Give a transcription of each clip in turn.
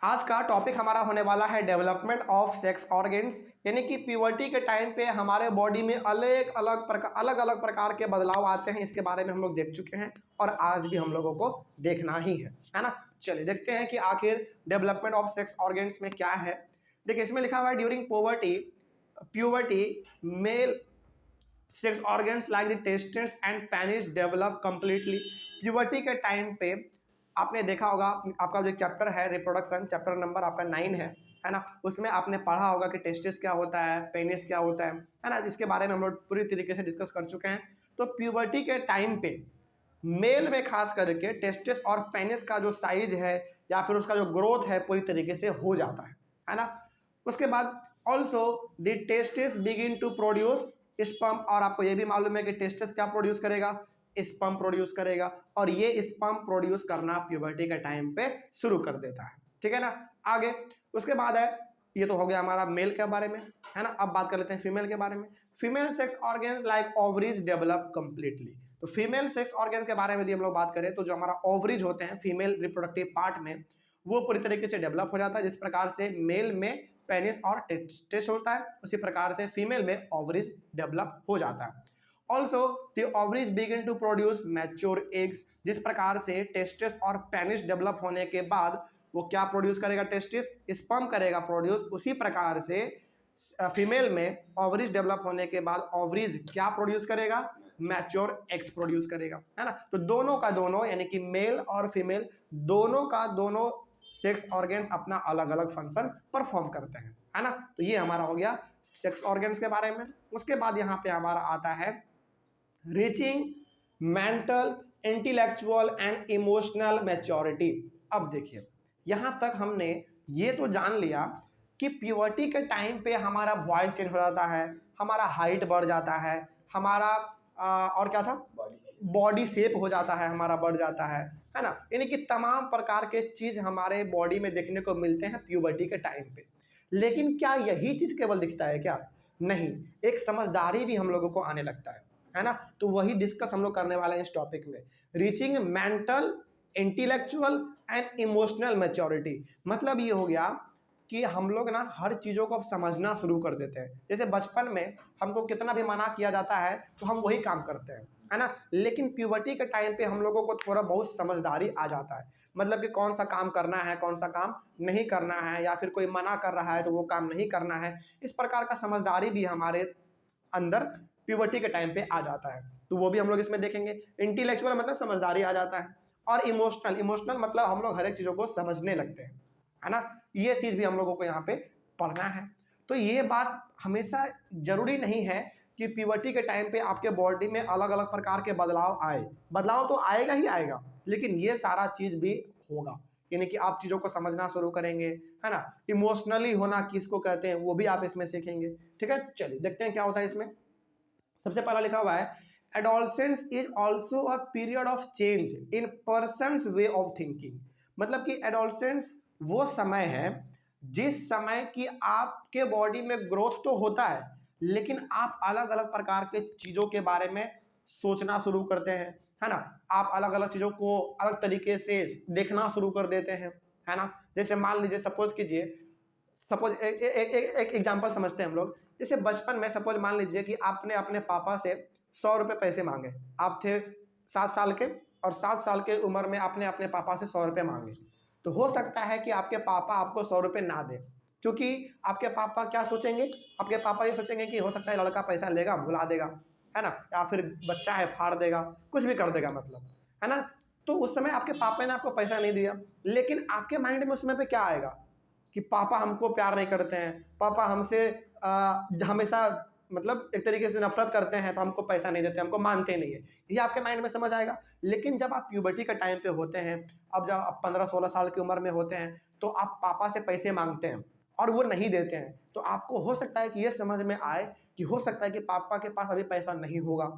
आज का टॉपिक हमारा होने वाला है डेवलपमेंट ऑफ सेक्स ऑर्गन्स, यानी कि प्यूबर्टी के टाइम पे हमारे बॉडी में अलग अलग प्रकार के बदलाव आते हैं। इसके बारे में हम लोग देख चुके हैं और आज भी हम लोगों को देखना ही है ना। चलिए देखते हैं कि आखिर डेवलपमेंट ऑफ सेक्स ऑर्गन्स में क्या है। देखिए इसमें लिखा हुआ है during puberty male sex organs like the testis and penis develop completely. Puberty के टाइम पे आपने देखा होगा, आपका जो एक चैप्टर है रिप्रोडक्शन, चैप्टर नंबर आपका 9 है ना। उसमें आपने पढ़ा होगा कि टेस्टिस क्या होता है, पेनिस क्या होता है ना। इसके बारे में हम लोग पूरी तरीके से डिस्कस कर चुके हैं। तो प्यूबर्टी के टाइम पे मेल में खास करके टेस्टिस और पेनिस का जो साइज है या फिर उसका जो ग्रोथ है पूरी तरीके से हो जाता है ना। उसके बाद also the testes begin to produce sperm, और आपको ये भी मालूम है कि टेस्टिस क्या प्रोड्यूस करेगा, स्पर्म प्रोड्यूस करेगा, और ये स्पर्म प्रोड्यूस करना प्यूबर्टी के टाइम पे शुरू कर देता है। ठीक है ना। आगे उसके बाद है, ये तो हो गया हमारा मेल के बारे में, है ना। अब बात कर लेते हैं फीमेल के बारे में। Female sex organs like ovaries develop completely. तो फीमेल सेक्स ऑर्गन के बारे में यदि हम लोग बात करें तो जो हमारा ओवरीज होते हैं फीमेल रिप्रोडक्टिव पार्ट में, वो पूरी तरीके से डेवलप हो जाता है। जिस प्रकार से मेल में पेनिस और टेस्टिस होता है, उसी प्रकार से फीमेल में ओवरीज डेवलप हो जाता है। Also the ovaries begin to produce mature eggs. जिस प्रकार से टेस्टिस और पेनिस डेवलप होने के बाद वो क्या प्रोड्यूस करेगा, टेस्टिस स्पर्म करेगा प्रोड्यूस, उसी प्रकार से फीमेल में ओवरीज डेवलप होने के बाद ओवरीज क्या प्रोड्यूस करेगा, मैच्योर एग्स प्रोड्यूस करेगा, है ना। तो दोनों का दोनों यानी कि मेल और फीमेल दोनों का दोनों सेक्स ऑर्गन्स अपना अलग अलग फंक्शन परफॉर्म करते हैं, है ना। तो ये हमारा हो गया सेक्स ऑर्गन्स के बारे में। उसके बाद यहाँ पे हमारा आता है reaching mental, intellectual and emotional maturity. अब देखिए यहाँ तक हमने ये तो जान लिया कि प्यूबर्टी के टाइम पे हमारा वॉइस चेंज हो जाता है, हमारा हाइट बढ़ जाता है, हमारा और क्या था, बॉडी शेप हो जाता है, हमारा बढ़ जाता है ना। यानी कि तमाम प्रकार के चीज़ हमारे बॉडी में देखने को मिलते हैं प्यूबर्टी के टाइम पे। लेकिन क्या यही चीज़ केवल दिखता है क्या? नहीं, एक समझदारी भी हम लोगों को आने लगता है ना। तो वही डिस्कस हम लोग करने वाले हैं इस टॉपिक में, reaching mental, intellectual and emotional maturity. मतलब ये हो गया कि हम लोग ना हर चीज़ों को अब समझना शुरू कर देते हैं। जैसे बचपन में हमको कितना भी मना किया जाता है तो हम वही काम करते हैं, है ना। लेकिन प्यूबर्टी के टाइम पे हम लोगों को थोड़ा बहुत समझदारी आ जाता है, मतलब कि कौन सा काम करना है, कौन सा काम नहीं करना है, या फिर कोई मना कर रहा है तो वो काम नहीं करना है। इस प्रकार का समझदारी भी हमारे अंदर प्यूबर्टी के टाइम पे आ जाता है, तो वो भी हम लोग इसमें देखेंगे। इंटेलेक्चुअल मतलब समझदारी आ जाता है, और इमोशनल मतलब हम लोग हर एक चीज़ों को समझने लगते हैं, है ना। ये चीज़ भी हम लोगों को यहाँ पे पढ़ना है। तो ये बात हमेशा जरूरी नहीं है कि प्यूबर्टी के टाइम पे आपके बॉडी में अलग अलग प्रकार के बदलाव आए। बदलाव तो आएगा ही आएगा, लेकिन ये सारा चीज़ भी होगा, यानी कि आप चीज़ों को समझना शुरू करेंगे, है ना। इमोशनली होना किसको कहते हैं वो भी आप इसमें सीखेंगे। ठीक है, चलिए देखते हैं क्या होता है इसमें। सबसे पहला लिखा हुआ है adolescence is also a period of change in persons way of thinking. मतलब कि एडोलसेंस वो समय है जिस समय कि आपके बॉडी में ग्रोथ तो होता है, लेकिन आप अलग अलग प्रकार के चीज़ों के बारे में सोचना शुरू करते हैं, है ना। आप अलग अलग चीज़ों को अलग तरीके से देखना शुरू कर देते हैं, है ना। जैसे मान लीजिए, सपोज एक एग्जाम्पल समझते हैं हम लोग। जैसे बचपन में सपोज मान लीजिए कि आपने अपने पापा से 100 रुपये पैसे मांगे। आप थे 7 साल के, और 7 साल के उम्र में आपने अपने पापा से 100 रुपये मांगे। तो हो सकता है कि आपके पापा आपको 100 रुपये ना दें, क्योंकि आपके पापा क्या सोचेंगे, आपके पापा ये सोचेंगे कि हो सकता है लड़का पैसा लेगा भुला देगा, है ना, या फिर बच्चा है फाड़ देगा, कुछ भी कर देगा मतलब, है ना। तो उस समय आपके पापा ने आपको पैसा नहीं दिया, लेकिन आपके माइंड में उस समय पे क्या आएगा कि पापा हमको प्यार नहीं करते हैं, पापा हमसे हमेशा मतलब एक तरीके से नफरत करते हैं, तो हमको पैसा नहीं देते, हमको मानते नहीं है, ये आपके माइंड में समझ आएगा। लेकिन जब आप प्यूबर्टी के टाइम पे होते हैं, अब जब आप 15-16 साल की उम्र में होते हैं, तो आप पापा से पैसे मांगते हैं और वो नहीं देते हैं, तो आपको हो सकता है कि ये समझ में आए कि हो सकता है कि पापा के पास अभी पैसा नहीं होगा,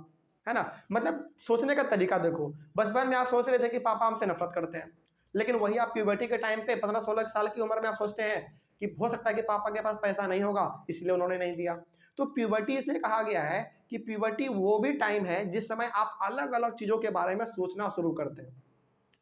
है ना। मतलब सोचने का तरीका देखो, बचपन में आप सोच रहे थे कि पापा हमसे नफरत करते हैं, लेकिन वही आप प्यूबर्टी के टाइम पे 15-16 साल की उम्र में आप सोचते हैं कि हो सकता है कि पापा के पास पैसा नहीं होगा, इसलिए उन्होंने नहीं दिया। तो प्यूबर्टी इसलिए कहा गया है कि प्यूबर्टी वो भी टाइम है जिस समय आप अलग अलग चीज़ों के बारे में सोचना शुरू करते हैं,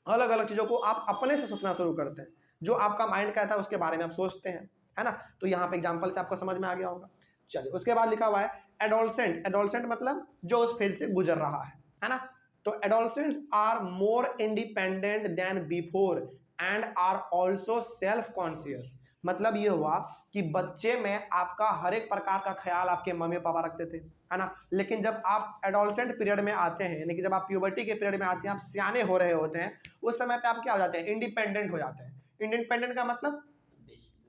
अलग अलग चीज़ों को आप अपने से सोचना शुरू करते हैं, जो आपका माइंड कहता है उसके बारे में आप सोचते हैं, है ना। तो यहाँ पे एग्जाम्पल से आपको समझ में आ गया होगा। चलिए उसके बाद लिखा हुआ है एडोलसेंट। एडोलसेंट मतलब जो उस फेज से गुजर रहा है ना। तो adolescents are more independent than before and are also self conscious. मतलब ये हुआ कि बच्चे में आपका हर एक प्रकार का ख्याल आपके मम्मी पापा रखते थे, है ना। लेकिन जब आप एडोलसेंट पीरियड में आते हैं, यानी कि जब आप प्यूबर्टी के पीरियड में आते हैं, आप सियाने हो रहे होते हैं, उस समय पे आप क्या हो जाते हैं, इंडिपेंडेंट हो जाते हैं। इंडिपेंडेंट का मतलब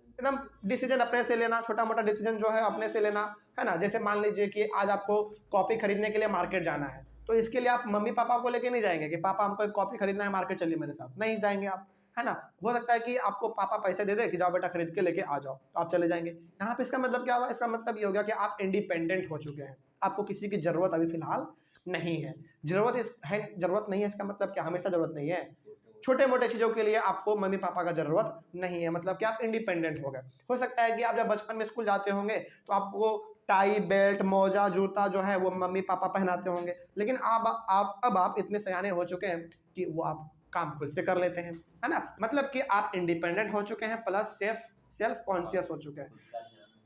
एकदम डिसीजन अपने से लेना, छोटा मोटा डिसीजन जो है अपने से लेना, है ना। जैसे मान लीजिए कि आज आपको कॉपी खरीदने के लिए मार्केट जाना है, तो इसके लिए आप मम्मी पापा को लेके नहीं जाएंगे कि पापा हमको एक कॉपी खरीदना है, मार्केट चलिए मेरे साथ, नहीं जाएंगे आप, है ना। हो सकता है कि आपको पापा पैसे दे दे कि जाओ बेटा खरीद के लेके आ जाओ, तो आप चले जाएंगे। यहाँ पे इसका मतलब क्या हुआ, इसका मतलब ये हो गया कि आप इंडिपेंडेंट हो चुके हैं, आपको किसी की जरूरत अभी फिलहाल नहीं है। जरूरत नहीं है इसका मतलब क्या, हमेशा जरूरत नहीं है, छोटे मोटे चीज़ों के लिए आपको मम्मी पापा का जरूरत नहीं है, मतलब कि आप इंडिपेंडेंट हो गए। हो सकता है कि आप जब बचपन में स्कूल जाते होंगे तो आपको टाई बेल्ट मोजा जूता जो है वो मम्मी पापा पहनाते होंगे, लेकिन अब आप इतने सयाने हो चुके हैं कि वो आप काम खुद से कर लेते हैं, है ना। मतलब कि आप इंडिपेंडेंट हो चुके हैं प्लस सेल्फ कॉन्शियस हो चुके हैं।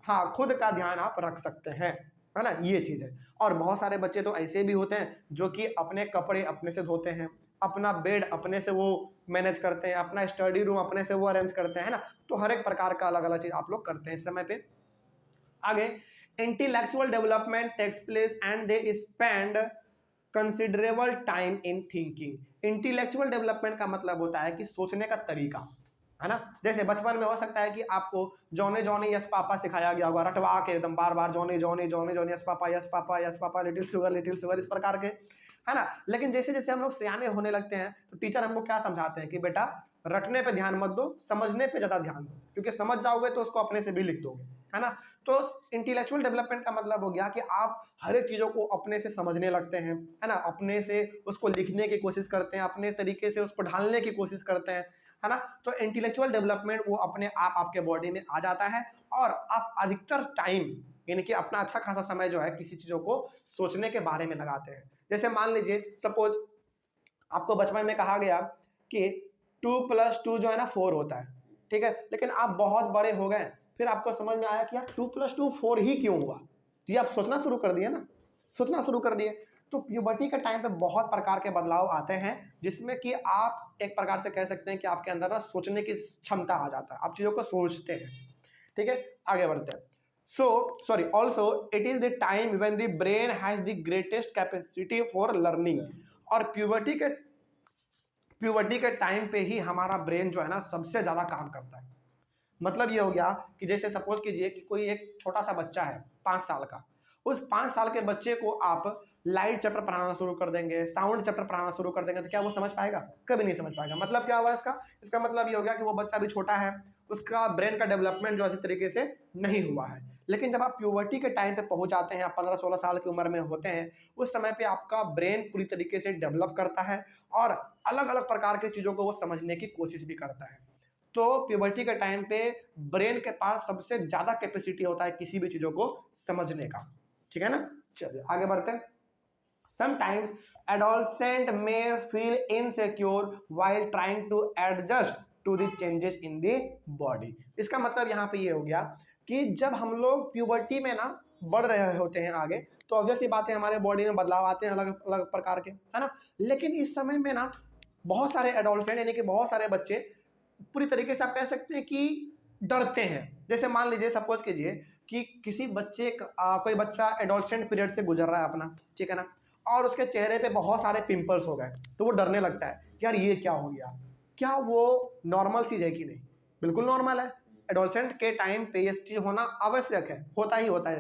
हाँ, खुद का ध्यान आप रख सकते हैं, है ना, ये चीज़ है। और बहुत सारे बच्चे तो ऐसे भी होते हैं जो कि अपने कपड़े अपने से धोते हैं, अपना बेड अपने से वो मैनेज करते हैं, अपना स्टडी रूम अपने से वो अरेंज करते हैं, है ना। तो हर एक प्रकार का अलग अलग चीज़ आप लोग करते हैं इस समय पे। आगे intellectual development takes place and they spend considerable time in thinking. Intellectual development का मतलब होता है कि सोचने का तरीका, है ना। जैसे बचपन में हो सकता है कि आपको जॉनी जॉनी यस पापा सिखाया गया होगा, रटवा के एकदम बार बार Johnny Johnny Johnny Johnny yes papa yes papa yes papa, little sugar इस प्रकार के, है ना। लेकिन जैसे जैसे हम लोग सियाने होने लगते हैं तो टीचर हमको क्या समझाते हैं कि बेटा रटने पे ध्यान मत दो, समझने पे ज़्यादा ध्यान दो, क्योंकि समझ जाओगे तो उसको अपने से भी लिख दोगे, है ना। तो इंटेलेक्चुअल डेवलपमेंट का मतलब हो गया कि आप हर एक चीज़ों को अपने से समझने लगते हैं, है ना, अपने से उसको लिखने की कोशिश करते हैं, अपने तरीके से उसको ढालने की कोशिश करते हैं, है ना। तो इंटेलेक्चुअल डेवलपमेंट वो अपने आप आपके बॉडी में आ जाता है और आप अधिकतर टाइम यानी कि अपना अच्छा खासा समय जो है किसी चीज़ों को सोचने के बारे में लगाते हैं। जैसे मान लीजिए सपोज आपको बचपन में कहा गया कि 2+2 जो है ना 4 होता है, ठीक है। लेकिन आप बहुत बड़े हो गए, फिर आपको समझ में आया कि यार 2+2 4 ही क्यों हुआ, तो ये आप सोचना शुरू कर दिए ना, सोचना शुरू कर दिए। तो प्यूबर्टी के टाइम पे बहुत प्रकार के बदलाव आते हैं, जिसमें कि आप एक प्रकार से कह सकते हैं कि आपके अंदर ना सोचने की क्षमता आ जाता है, आप चीज़ों को सोचते हैं, ठीक है। आगे बढ़ते हैं। Also it is the time when the brain has the greatest capacity for learning। और प्यूबर्टी के टाइम पे ही हमारा ब्रेन जो है ना सबसे ज़्यादा काम करता है। मतलब ये हो गया कि जैसे सपोज कीजिए कि कोई एक छोटा सा बच्चा है 5 साल का, उस 5 साल के बच्चे को आप लाइट चैप्टर पढ़ाना शुरू कर देंगे, साउंड चैप्टर पढ़ाना शुरू कर देंगे, तो क्या वो समझ पाएगा? कभी नहीं समझ पाएगा। मतलब क्या हुआ इसका मतलब ये हो गया कि वो बच्चा अभी छोटा है, उसका ब्रेन का डेवलपमेंट जो अच्छी तरीके से नहीं हुआ है। लेकिन जब आप प्यूबर्टी के टाइम पे पहुंच जाते हैं, आप 15-16 साल की उम्र में होते हैं, उस समय पे आपका ब्रेन पूरी तरीके से डेवलप करता है और अलग अलग प्रकार की चीज़ों को वो समझने की कोशिश भी करता है। तो प्यूबर्टी के टाइम पे ब्रेन के पास सबसे ज़्यादा कैपेसिटी होता है किसी भी चीज़ों को समझने का, ठीक है ना। चलिए आगे बढ़ते हैं। Sometimes adolescent may feel insecure while trying to adjust to the changes in the body। इसका मतलब यहाँ पे ये हो गया कि जब हम लोग प्यूबर्टी में ना बढ़ रहे होते हैं आगे, तो ऑब्वियस सी बात है हमारे बॉडी में बदलाव आते हैं अलग अलग प्रकार के, है ना। लेकिन इस समय में ना बहुत सारे एडोलसेंट यानी कि बहुत सारे बच्चे पूरी तरीके से आप कह सकते हैं कि डरते हैं। जैसे मान लीजिए सपोज कीजिए कि किसी कोई बच्चा एडोलसेंट पीरियड से गुजर रहा है अपना, ठीक है ना, और उसके चेहरे पे बहुत सारे पिंपल्स हो गए, तो वो डरने लगता है कि यार ये क्या हो गया। क्या वो नॉर्मल चीज़ है कि नहीं? बिल्कुल नॉर्मल है। एडोलसेंट के टाइम पे ये चीज़ होना आवश्यक है, होता ही होता है,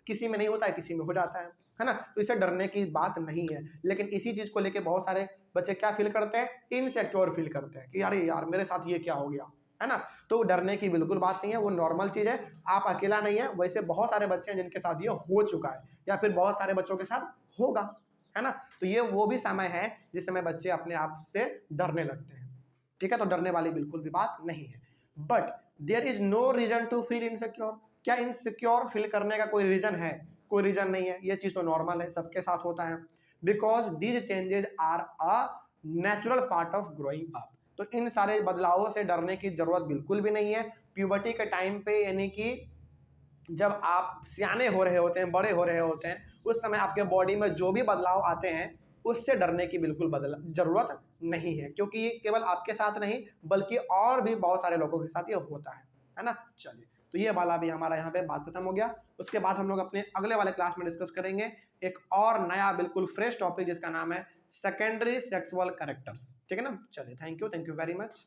किसी में नहीं होता है, किसी में हो जाता है ना। तो इसे डरने की बात नहीं है। लेकिन इसी चीज़ को लेके बहुत सारे बच्चे क्या फील करते हैं, इनसिक्योर फील करते हैं कि अरे यार मेरे साथ ये क्या हो गया, है ना। तो डरने की बिल्कुल बात नहीं है, वो नॉर्मल चीज़ है, आप अकेला नहीं है। वैसे बहुत सारे बच्चे हैं जिनके साथ ये हो चुका है या फिर बहुत सारे बच्चों के साथ होगा, है ना। तो ये वो भी समय है जिस समय बच्चे अपने आप से डरने लगते हैं, ठीक है। तो डरने वाली बिल्कुल भी बात नहीं है। But there is no reason to feel insecure. क्या इनसिक्योर फील करने का कोई रीजन है? कोई रीजन नहीं है, ये चीज़ तो नॉर्मल है, सबके साथ होता है। Because these changes are a natural part of growing up. तो इन सारे बदलावों से डरने की जरूरत बिल्कुल भी नहीं है। प्यूबर्टी के टाइम पे यानी कि जब आप सियाने हो रहे होते हैं, बड़े हो रहे होते हैं, उस समय आपके बॉडी में जो भी बदलाव आते हैं उससे डरने की बिल्कुल जरूरत नहीं है, क्योंकि ये केवल आपके साथ नहीं बल्कि और भी बहुत सारे लोगों के साथ ये होता है ना। चलिए, तो ये वाला भी हमारा यहाँ पे बात खत्म हो गया। उसके बाद हम लोग अपने अगले वाले क्लास में डिस्कस करेंगे एक और नया बिल्कुल फ्रेश टॉपिक जिसका नाम है सेकेंडरी सेक्सुअल कैरेक्टर्स। ठीक है ना। चलिए, थैंक यू वेरी मच।